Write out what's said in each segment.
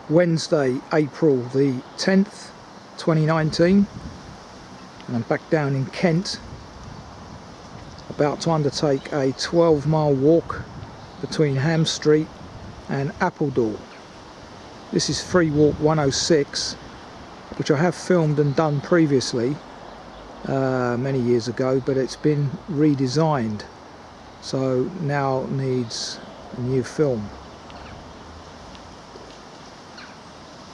Wednesday, April the 10th, 2019, and I'm back down in Kent, about to undertake a 12-mile walk between Ham Street and Appledore. This is Free Walk 106, which I have filmed and done previously many years ago, but it's been redesigned, so now needs a new film.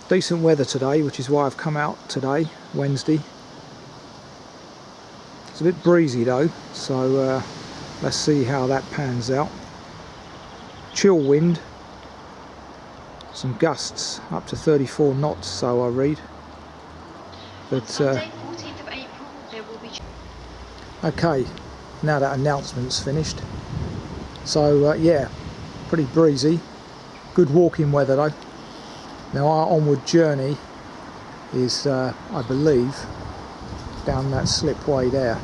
Decent weather today, which is why I've come out today, Wednesday. It's a bit breezy though, so let's see how that pans out. Chill wind, some gusts up to 34 knots, so I read. But Sunday, 14th of April, there will be... okay, now that announcement's finished. So yeah, pretty breezy, good walking weather though. Now our onward journey is, I believe, down that slipway there.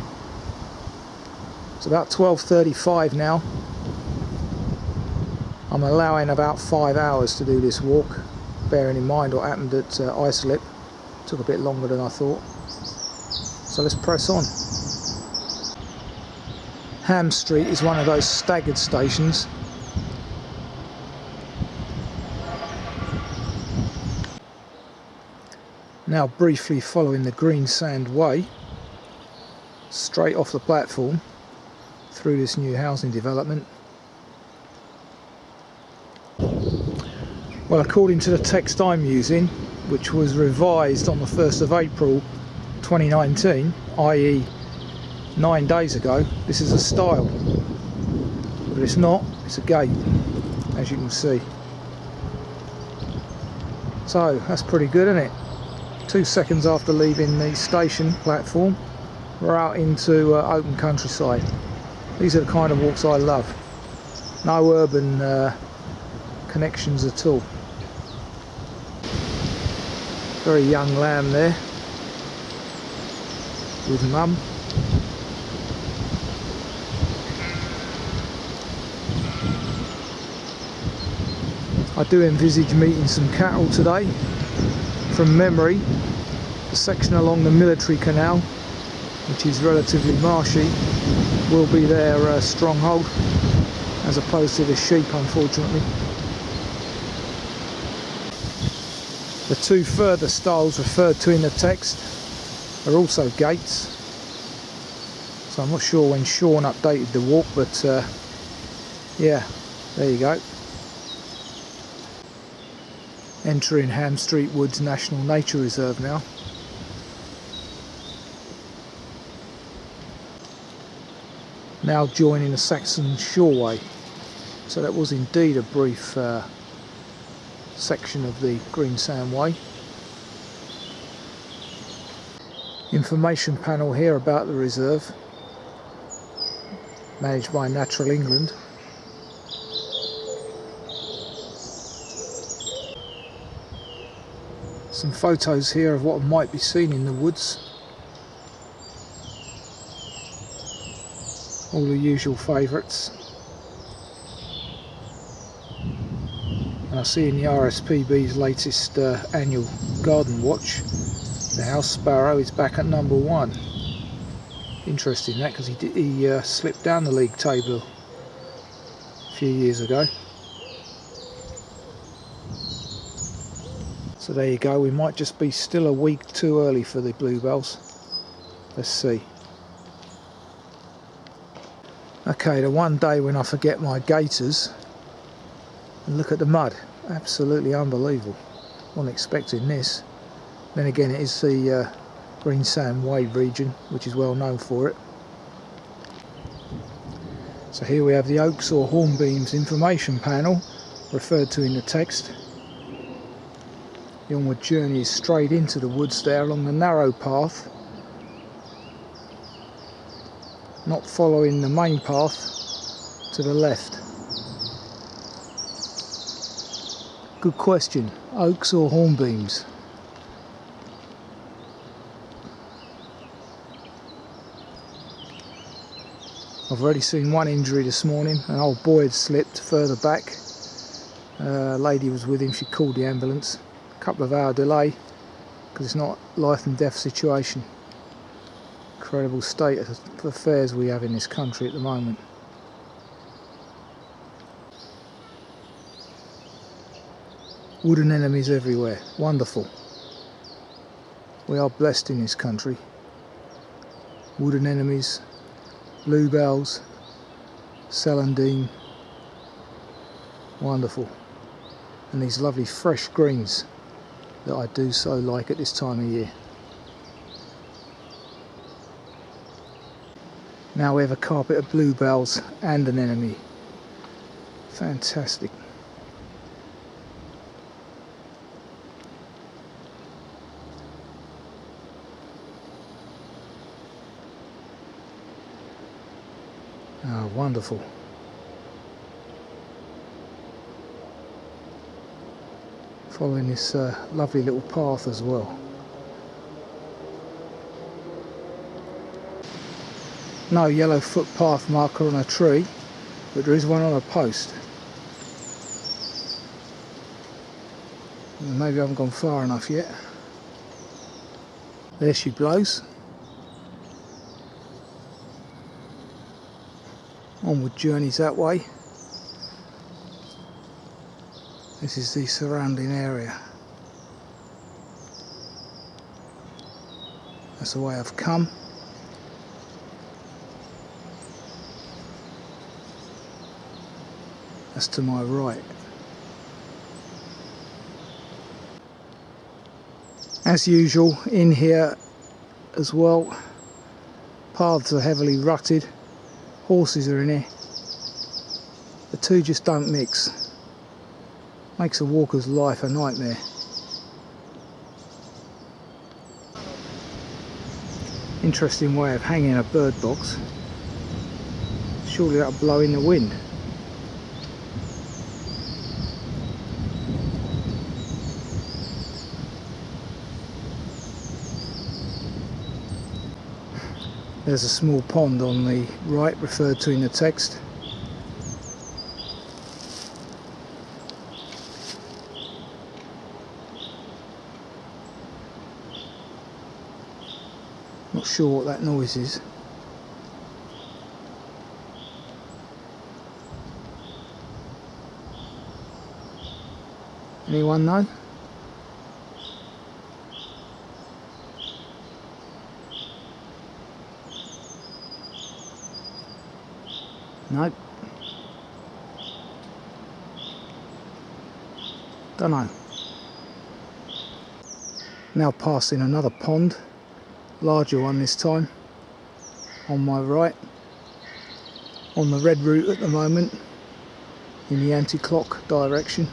It's about 12:35 now. I'm allowing about 5 hours to do this walk, bearing in mind what happened at Islip. Took a bit longer than I thought. So let's press on. Ham Street is one of those staggered stations. Now briefly following the Green Sand Way, straight off the platform, through this new housing development. Well, according to the text I'm using, which was revised on the 1st of April 2019, i.e. 9 days ago, this is a stile. But it's not, it's a gate, as you can see. So, that's pretty good, isn't it? 2 seconds after leaving the station platform, we're out into open countryside. These are the kind of walks I love. No urban connections at all. Very young lamb there with mum. I do envisage meeting some cattle today. From memory, the section along the military canal, which is relatively marshy, will be their stronghold, as opposed to the sheep, unfortunately. The 2 further stiles referred to in the text are also gates, so I'm not sure when Sean updated the walk, but yeah, there you go. Entering Ham Street Woods National Nature Reserve now. Now joining the Saxon Shore Way. So that was indeed a brief section of the Green Sand Way. Information panel here about the reserve, managed by Natural England. Some photos here of what might be seen in the woods. All the usual favourites. And I see in the RSPB's latest annual garden watch, the house sparrow is back at number 1. Interesting that, because he slipped down the league table a few years ago. So there you go, we might just be still a week too early for the bluebells. Let's see. Okay, the one day when I forget my gaiters, and look at the mud, absolutely unbelievable. Wasn't expecting this. Then again, it is the Green Sand Way region, which is well known for it. So here we have the oaks or hornbeams information panel, referred to in the text. The onward journey is straight into the woods there along the narrow path, not following the main path to the left. Good question, oaks or hornbeams? I've already seen one injury this morning. An old boy had slipped further back. A lady was with him, she called the ambulance. couple of hour delay because it's not life and death situation. Incredible state of affairs we have in this country at the moment. Wood anemones everywhere, wonderful. We are blessed in this country. Wood anemones, bluebells, celandine, wonderful. And these lovely fresh greens that I do so like at this time of year. Now we have a carpet of bluebells and an anemone. Fantastic. Ah, wonderful. Following this lovely little path as well. No yellow footpath marker on a tree, but there is one on a post. Maybe I haven't gone far enough yet. There she blows. Onward journeys that way. This is the surrounding area. That's the way I've come. That's to my right. As usual, in here as well, paths are heavily rutted. Horses are in here. The two just don't mix. Makes a walker's life a nightmare. Interesting way of hanging a bird box. Surely that'll blow in the wind. There's a small pond on the right referred to in the text. Not sure what that noise is. Anyone know? Nope. Don't know. Now passing another pond, larger one this time, on my right, on the red route at the moment, in the anti-clock direction.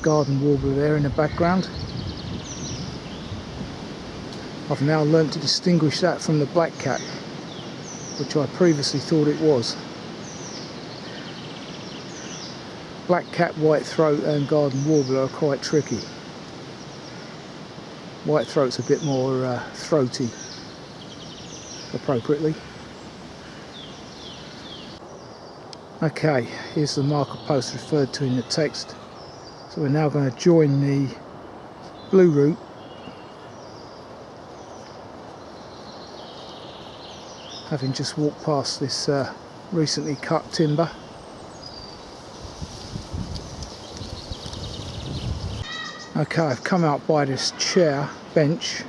Garden warbler there in the background. I've now learnt to distinguish that from the black cap, which I previously thought it was. Black cap, white throat and garden warbler are quite tricky. White throat's a bit more throaty, appropriately. Okay, here's the marker post referred to in the text. So we're now going to join the blue route having just walked past this recently cut timber. Okay, I've come out by this chair bench,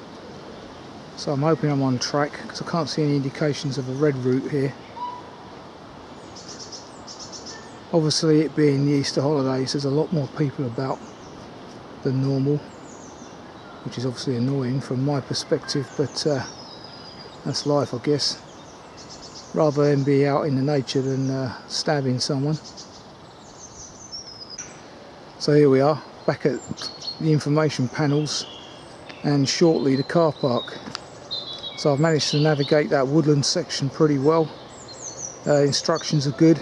so I'm hoping I'm on track because I can't see any indications of a red route here. Obviously, it being the Easter holidays, there's a lot more people about than normal, which is obviously annoying from my perspective, but that's life, I guess. Rather than be out in the nature than stabbing someone. So here we are, back at the information panels and shortly the car park. So I've managed to navigate that woodland section pretty well. Instructions are good.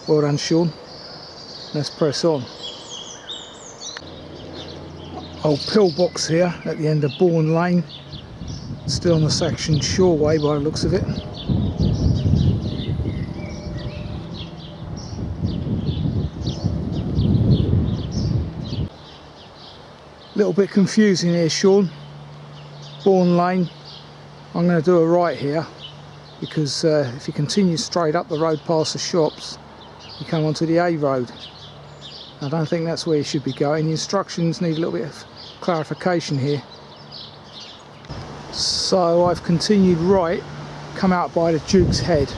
Well done, Sean. Let's press on. Old pillbox here at the end of Bourne Lane. Still on the Saxon Shore Way by the looks of it. Little bit confusing here, Sean. Bourne Lane. I'm going to do a right here because if you continue straight up the road past the shops, you come onto the A road. I don't think that's where you should be going. The instructions need a little bit of clarification here. So I've continued right, come out by the Duke's Head,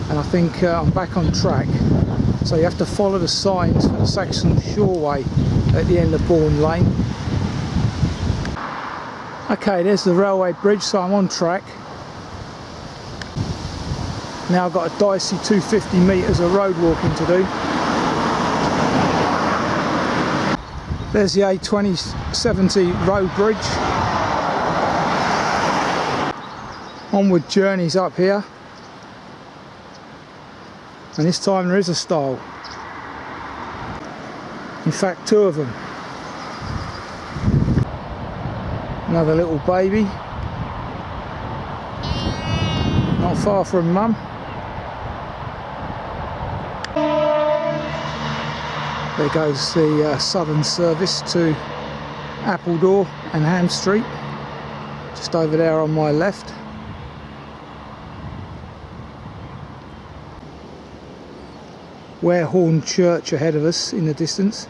and I think I'm back on track. So you have to follow the signs for the Saxon Shore Way at the end of Bourne Lane. Okay, there's the railway bridge, so I'm on track. Now I've got a dicey 250 metres of road walking to do. There's the A2070 road bridge. Onward journeys up here. And this time there is a stile. In fact, two of them. Another little baby. Not far from mum. There goes the southern service to Appledore and Ham Street, just over there on my left. Warehorne church ahead of us in the distance.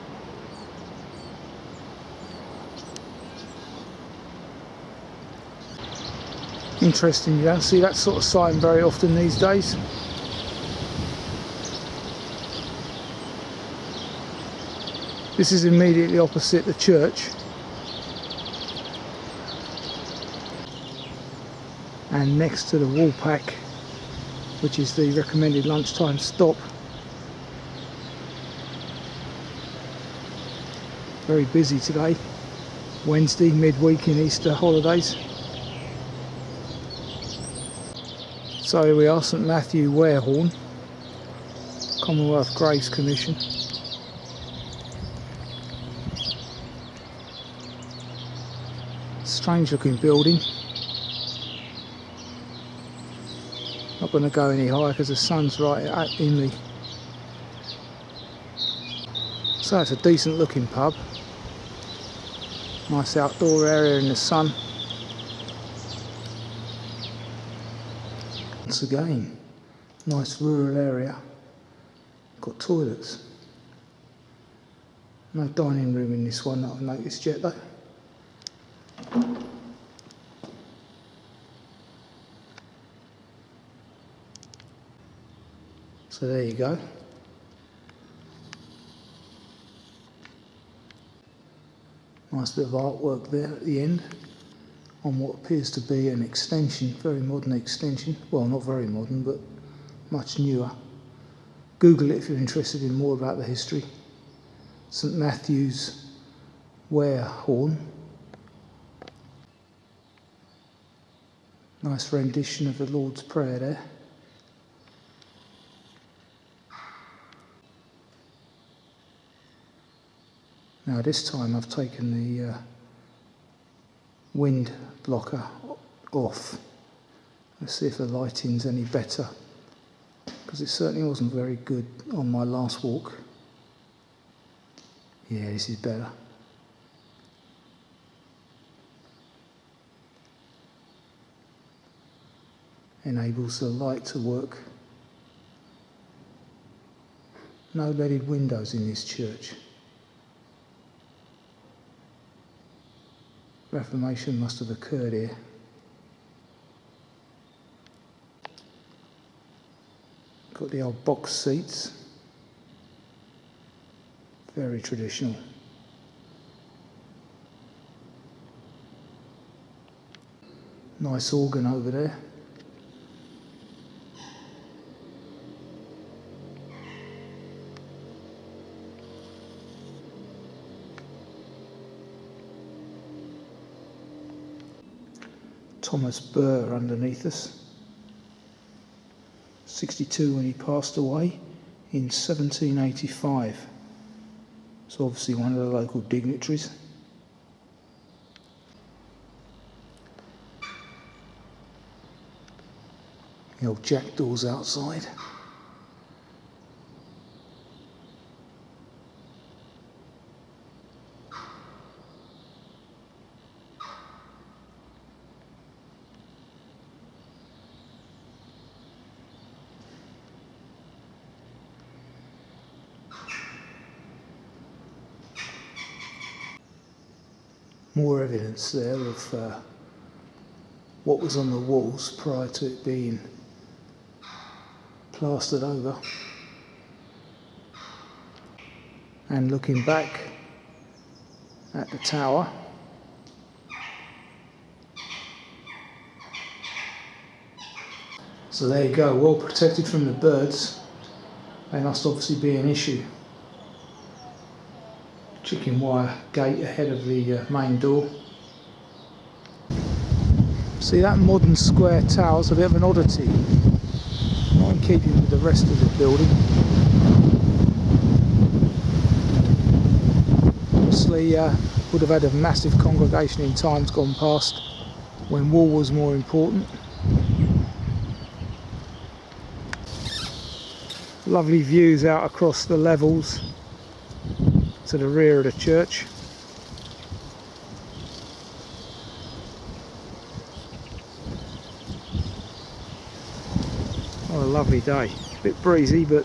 Interesting, you don't see that sort of sign very often these days. This is immediately opposite the church, and next to the Woolpack, which is the recommended lunchtime stop. Very busy today, Wednesday, midweek in Easter holidays. So here we are, St Matthew, Warehorne, Commonwealth Graves Commission. Strange looking building. Not going to go any higher because the sun's right in me. So it's a decent looking pub. Nice outdoor area in the sun. Once again, nice rural area. Got toilets. No dining room in this one that I've noticed yet though. So there you go. Nice bit of artwork there at the end on what appears to be an extension, very modern extension. Well, not very modern, but much newer. Google it if you're interested in more about the history. St Matthew's, Warehorne. Nice rendition of the Lord's Prayer there. Now this time I've taken the wind blocker off. Let's see if the lighting's any better, because it certainly wasn't very good on my last walk. Yeah, this is better. Enables the light to work. No leaded windows in this church. Reformation must have occurred here. Got the old box seats. Very traditional. Nice organ over there. Thomas Burr underneath us. 62 when he passed away in 1785. So obviously one of the local dignitaries. The old jackdaws outside. More evidence there of what was on the walls prior to it being plastered over. And looking back at the tower, so there you go, well protected from the birds. They must obviously be an issue. Chicken wire gate ahead of the main door. See, that modern square tower's a bit of an oddity, not in keeping with the rest of the building. Obviously would have had a massive congregation in times gone past when wool was more important. Lovely views out across the levels to the rear of the church. What a lovely day. A bit breezy, but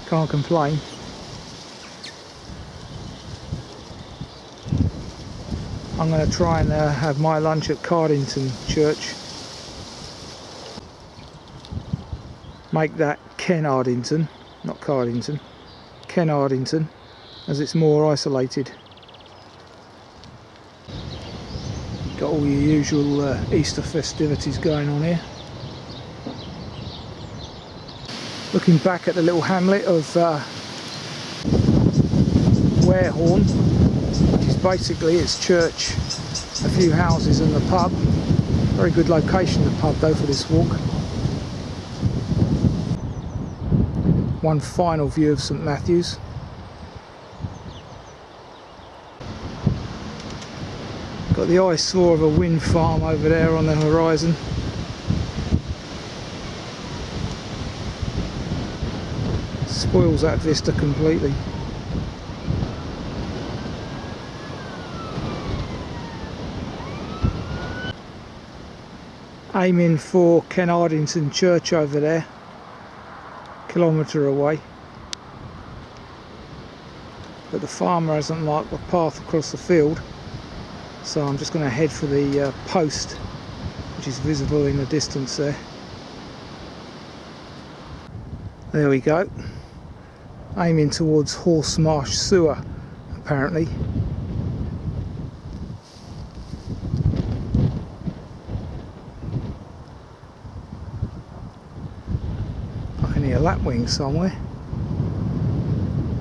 can't complain. I'm going to try and have my lunch at Kenardington Church. Make that Kenardington, not Cardington. Kenardington, as it's more isolated. Got all your usual Easter festivities going on here. Looking back at the little hamlet of Warehorne, which is basically its church, a few houses and the pub. Very good location, the pub though, for this walk. One final view of St Matthew's. Got the eyesore of a wind farm over there on the horizon. Spoils that vista completely. Aiming for Kenardington Church over there, kilometre away, but the farmer hasn't marked the path across the field, so I'm just going to head for the post, which is visible in the distance there. There we go, aiming towards Horsemarsh Sewer apparently. A lapwing somewhere.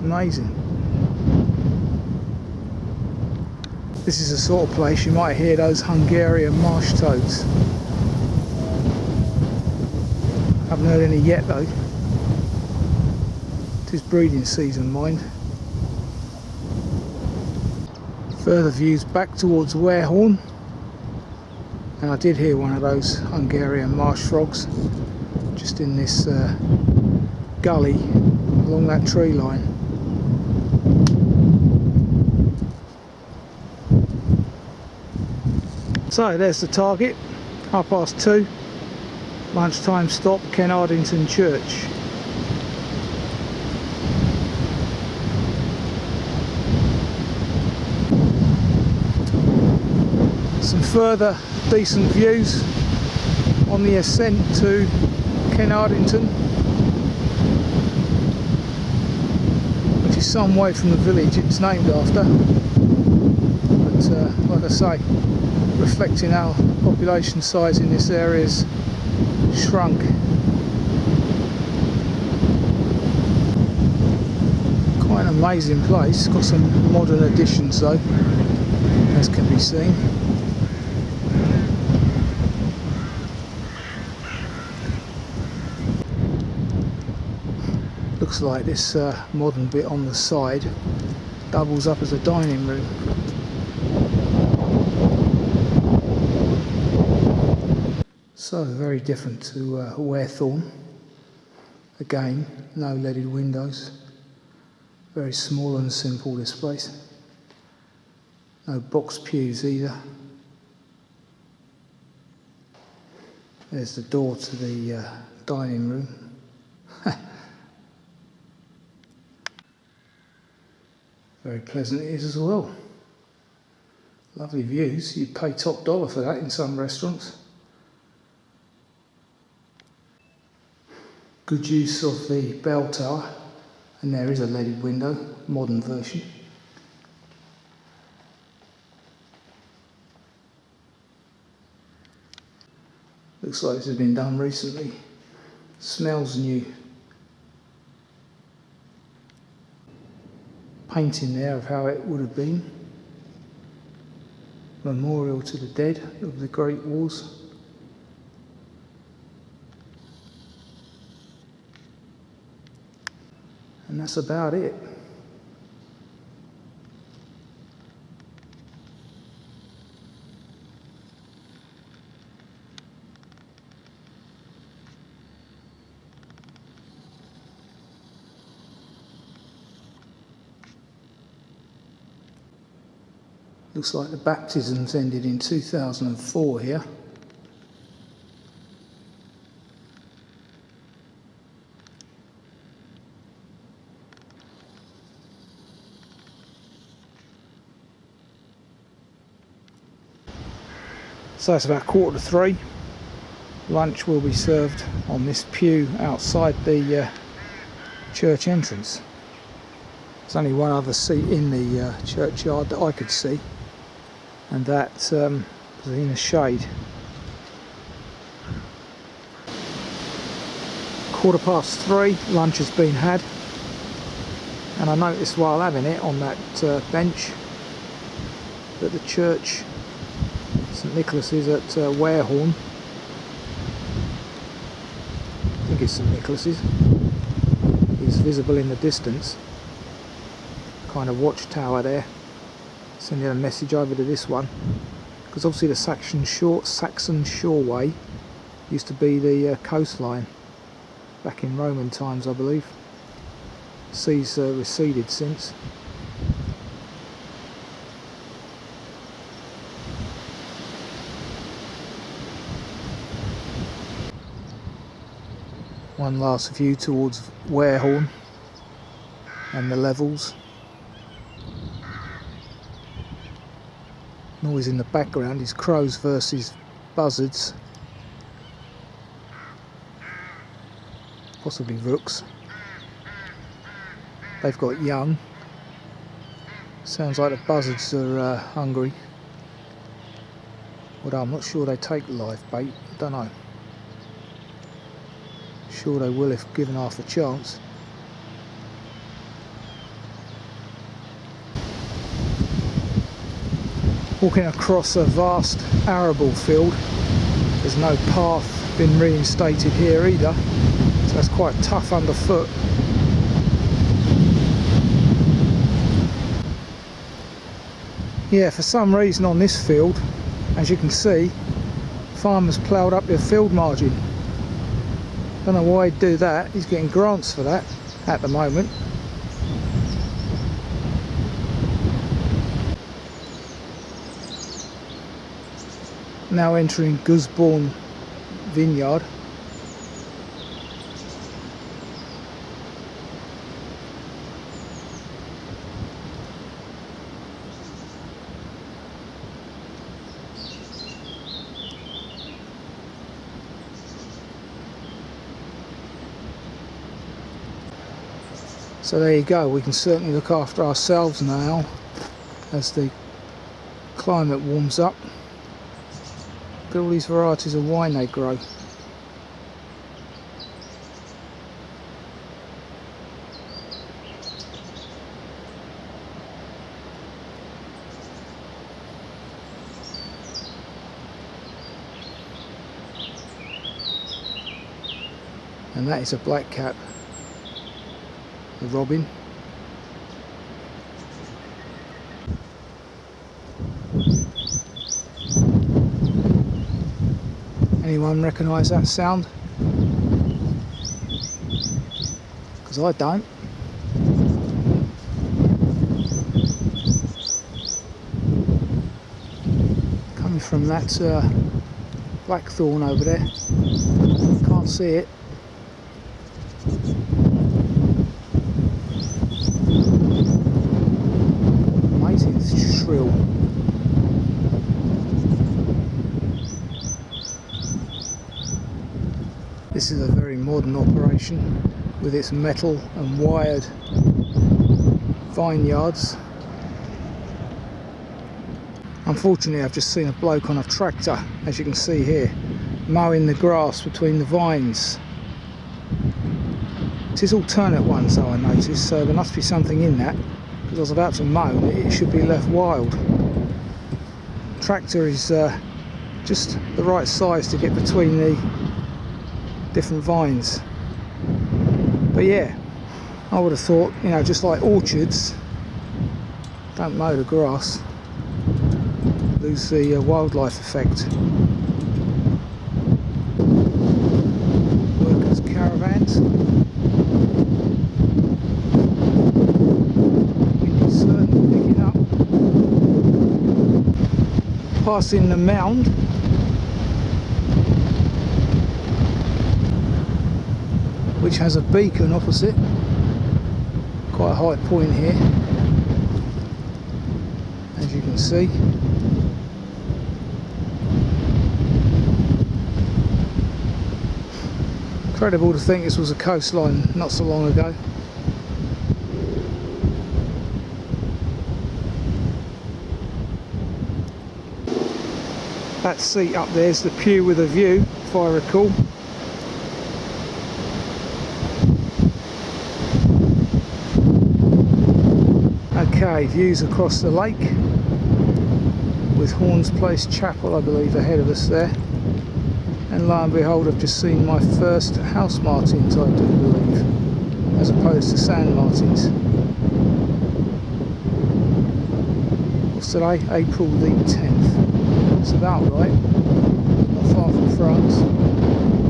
Amazing. This is the sort of place you might hear those Hungarian marsh toads. Haven't heard any yet though. It is breeding season, mind. Further views back towards Warehorne, and I did hear one of those Hungarian marsh frogs just in this gully along that tree line. So there's the target, 2:30, lunchtime stop, Kenardington Church. Some further decent views on the ascent to Kenardington, which is some way from the village it's named after, but like I say, reflecting our population size in this area's shrunk. Quite an amazing place, got some modern additions though, as can be seen. Looks like this modern bit on the side doubles up as a dining room. So very different to Warehorne. Again, no leaded windows. Very small and simple this place. No box pews either. There's the door to the dining room. Very pleasant it is as well. Lovely views. You'd pay top dollar for that in some restaurants. Good use of the bell tower, and there is a leaded window, modern version. Looks like this has been done recently. Smells new. Painting there of how it would have been. Memorial to the dead of the Great Wars. And that's about it. Looks like the baptisms ended in 2004 here. So it's about 2:45. Lunch will be served on this pew outside the church entrance. There's only one other seat in the churchyard that I could see, and that was in the shade. 3:15, lunch has been had, and I noticed while having it on that bench that the church St Nicholas's at Warehorne, I think it's St Nicholas's, is visible in the distance. Kind of watchtower there. Sending a message over to this one, because obviously the Saxon Shore Way used to be the coastline back in Roman times, I believe. Sea's receded since. One last view towards Warehorne and the levels. Noise in the background is crows versus buzzards, possibly rooks. They've got young. Sounds like the buzzards are hungry. Although I'm not sure they take live bait, I don't know. Sure they will if given half a chance. Walking across a vast arable field. There's no path been reinstated here either, so it's quite tough underfoot. Yeah, for some reason on this field, as you can see, farmers ploughed up their field margin. Don't know why he'd do that. He's getting grants for that at the moment. Now entering Gusbourne vineyard. So there you go, we can certainly look after ourselves now as the climate warms up. Look at all these varieties of wine they grow. And that is a blackcap, the robin. Anyone recognise that sound? Because I don't. Coming from that blackthorn over there. Can't see it. Amazing, it's shrill. This is a very modern operation with its metal and wired vineyards. Unfortunately, I've just seen a bloke on a tractor, as you can see here, mowing the grass between the vines. It is alternate ones though, I noticed, so there must be something in that, because I was about to mow and it should be left wild. Tractor is just the right size to get between the different vines. But yeah, I would have thought, you know, just like orchards, don't mow the grass, lose the wildlife effect. Workers' caravans. Wind is certainly picking up. Passing the mound. Which has a beacon opposite. Quite a high point here, as you can see. Incredible to think this was a coastline not so long ago. That seat up there is the pew with a view, if I recall. Okay, views across the lake with Horne's Place Chapel, I believe, ahead of us there. And lo and behold, I've just seen my first house martins, I do believe, as opposed to sand martins. What's today? April the 10th. It's about right, not far from France,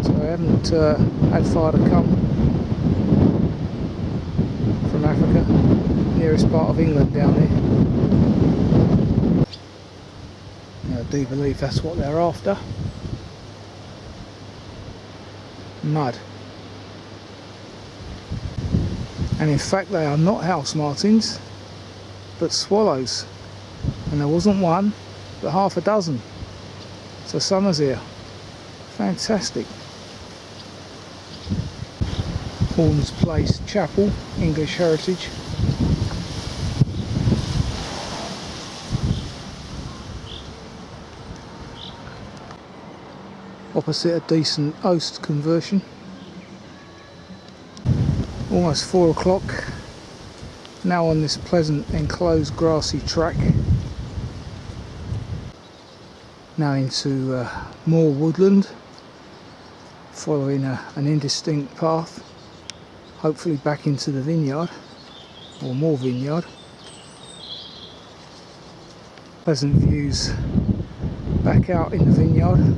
so I haven't had far to come from Africa, nearest part of England down here. I do believe that's what they're after. Mud. And in fact they are not house martins but swallows, and there wasn't one but half a dozen. So summer's here. Fantastic. Horne's Place Chapel, English heritage. Opposite a decent oast conversion. Almost 4 o'clock. Now on this pleasant enclosed grassy track. Now into more woodland, following an indistinct path, hopefully back into the vineyard, or more vineyard. Pleasant views back out in the vineyard.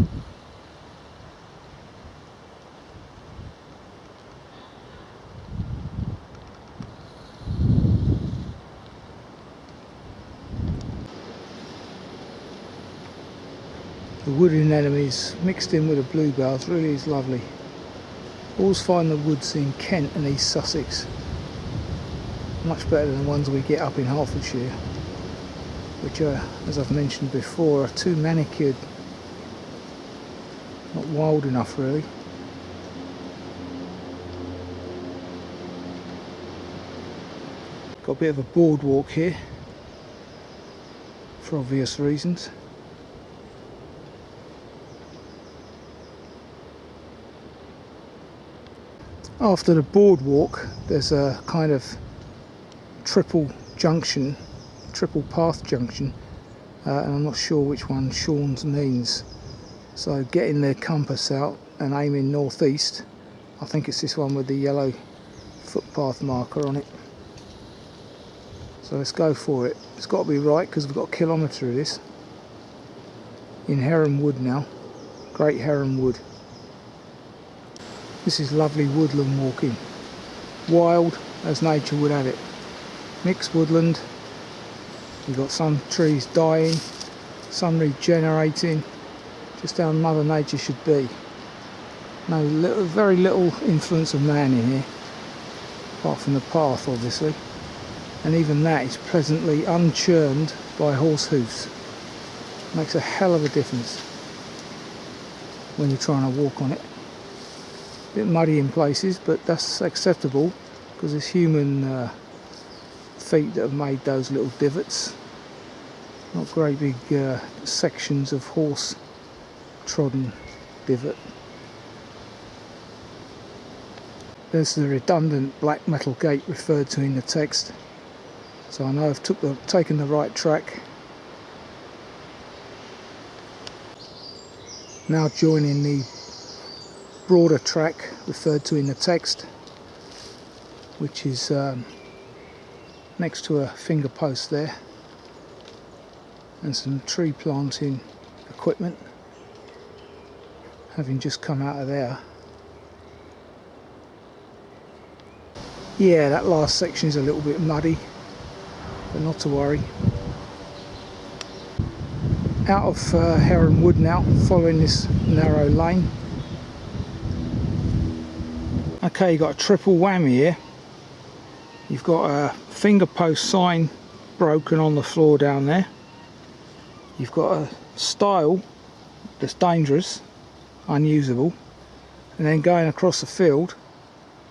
The wood anemones mixed in with the bluebells really is lovely. Always find the woods in Kent and East Sussex much better than the ones we get up in Hertfordshire, which are, as I've mentioned before, are too manicured, not wild enough really. Got a bit of a boardwalk here for obvious reasons. After the boardwalk there's a kind of triple path junction, and I'm not sure which one Sean's means, so getting their compass out and aiming northeast, I think it's this one with the yellow footpath marker on it. So let's go for it. It's got to be right because we've got a kilometre of this. In Heron Wood now, Great Heron Wood. This is lovely woodland walking, wild as nature would have it. Mixed woodland, you've got some trees dying, some regenerating, just how Mother Nature should be. Very little influence of man in here, apart from the path obviously, and even that is pleasantly unchurned by horse hooves. Makes a hell of a difference when you're trying to walk on it. A bit muddy in places, but that's acceptable because it's human feet that have made those little divots. Not great big sections of horse trodden divot. There's the redundant black metal gate referred to in the text, so I know I've taken the right track. Now joining the broader track referred to in the text, which is next to a finger post there, and some tree planting equipment having just come out of there. Yeah, that last section is a little bit muddy, but not to worry. Out of Heron Wood now, following this narrow lane. Okay, you've got a triple whammy here. You've got a finger post sign broken on the floor down there. You've got a stile that's dangerous, unusable, and then going across the field,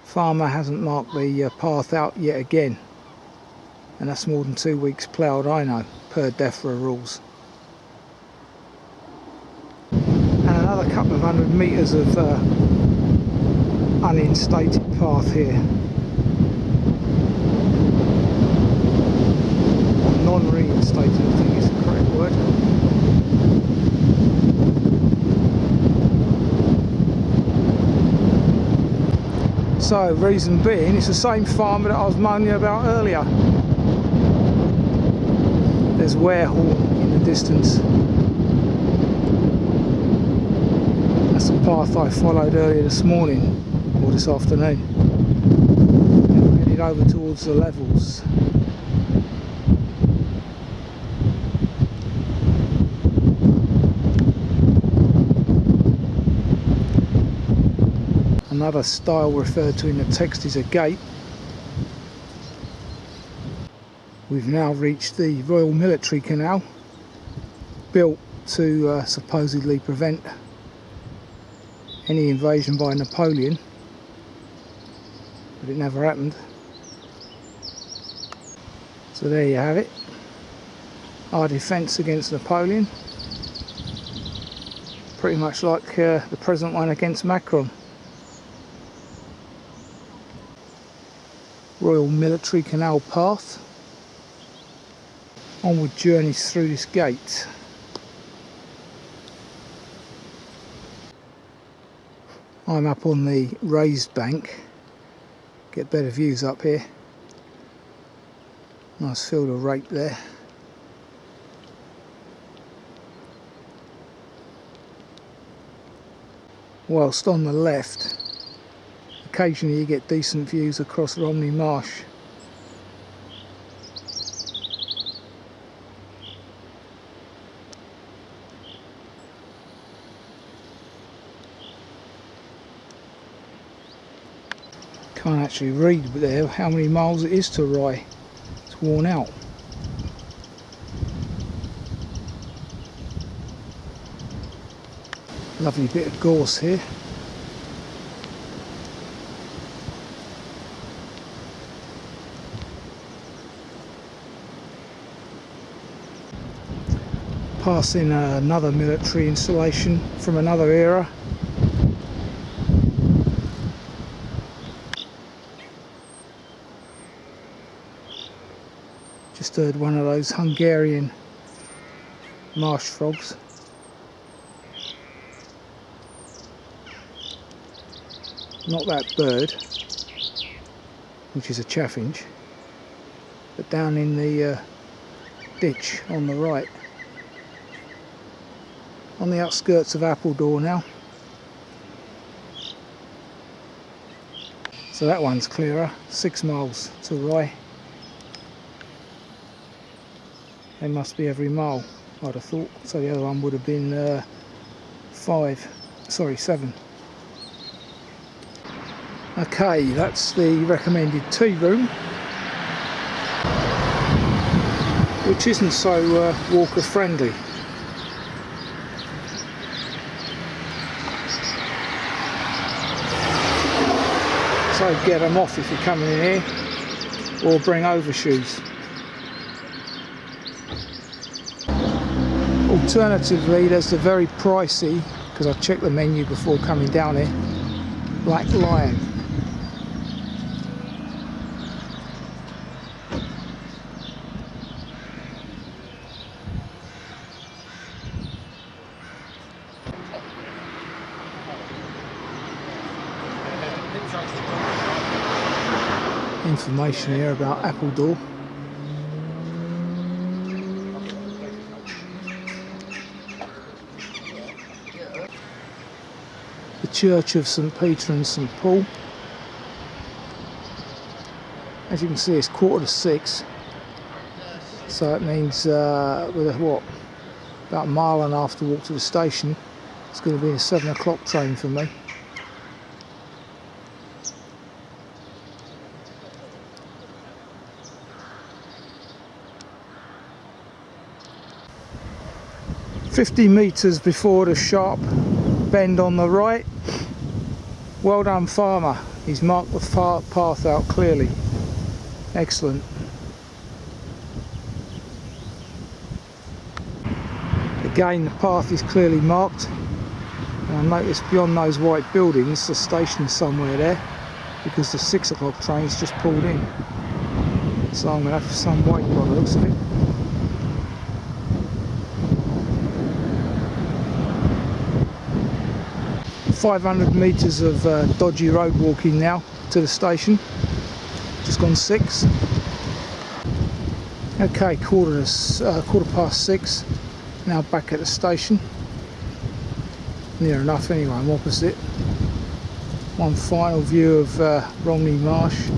farmer hasn't marked the path out yet again, and that's more than 2 weeks ploughed, I know, per DEFRA rules. And another couple of 100 metres of uninstated path here. Or non-reinstated, I think is the correct word. So, reason being, it's the same farmer that I was moaning about earlier. There's Warehorne in the distance. That's the path I followed earlier this morning, or this afternoon. And we're headed over towards the levels. Another style referred to in the text is a gate. We've now reached the Royal Military Canal, built to supposedly prevent any invasion by Napoleon, but it never happened. So there you have it, our defence against Napoleon, pretty much like the present one against Macron. Royal Military Canal path. Onward journeys through this gate. I'm up on the raised bank, get better views up here. Nice field of rape there. Whilst on the left, occasionally you get decent views across Romney Marsh. Can't actually read there how many miles it is to Rye. It's worn out. Lovely bit of gorse here. Passing another military installation from another era. Just heard one of those Hungarian marsh frogs. Not that bird, which is a chaffinch, but down in the ditch on the right. On the outskirts of Appledore now. So that one's clearer, 6 miles to Rye. They must be every mile, I'd have thought. So the other one would have been 7. Okay, that's the recommended tea room, which isn't so walker friendly. So get them off if you're coming in here, or bring overshoes. Alternatively, there's the very pricey, because I checked the menu before coming down here, Black Lion. Information here about Appledore. The Church of St Peter and St Paul. As you can see, it's 5:45, so it means with about a mile and a half to walk to the station. It's going to be a 7 o'clock train for me. "50 metres before the sharp bend on the right. Well done, farmer. He's marked the path out clearly. Excellent." Again, the path is clearly marked, and I noticed beyond those white buildings the station's somewhere there, because the 6 o'clock train's just pulled in. So I'm going to have some wait by the looks of it. "500 metres of dodgy road walking now to the station. Just gone 6. Okay, quarter past 6. Now back at the station. Near enough anyway, I'm opposite. One final view of Romney Marsh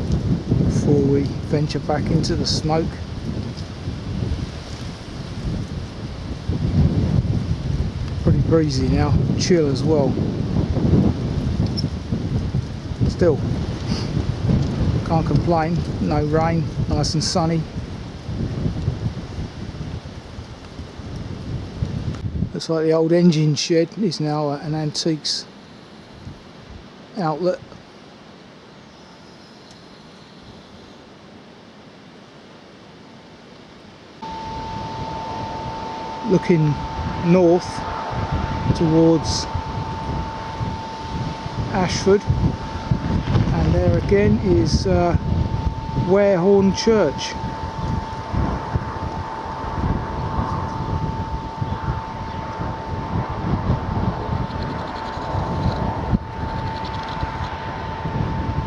before we venture back into the smoke. Pretty breezy now, chill as well. Still, can't complain, no rain, nice and sunny. Looks like the old engine shed is now an antiques outlet. Looking north towards Ashford, and there again is Warehorne Church.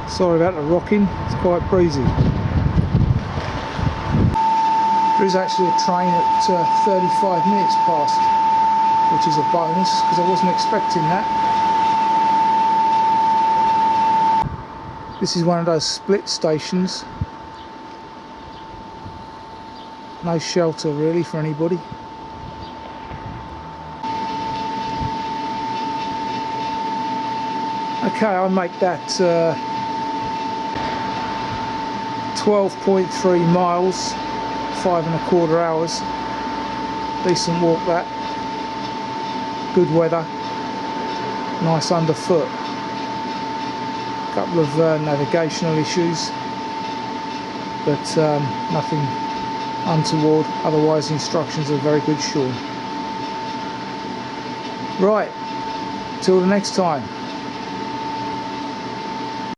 Sorry about the rocking, it's quite breezy. There is actually a train at 35 minutes past, which is a bonus because I wasn't expecting that. This is one of those split stations. No shelter really for anybody. Okay, I'll make that 12.3 miles, 5¼ hours. Decent walk that. Good weather. Nice underfoot. Couple of navigational issues, but nothing untoward. Otherwise, the instructions are very good, sure. Right, till the next time.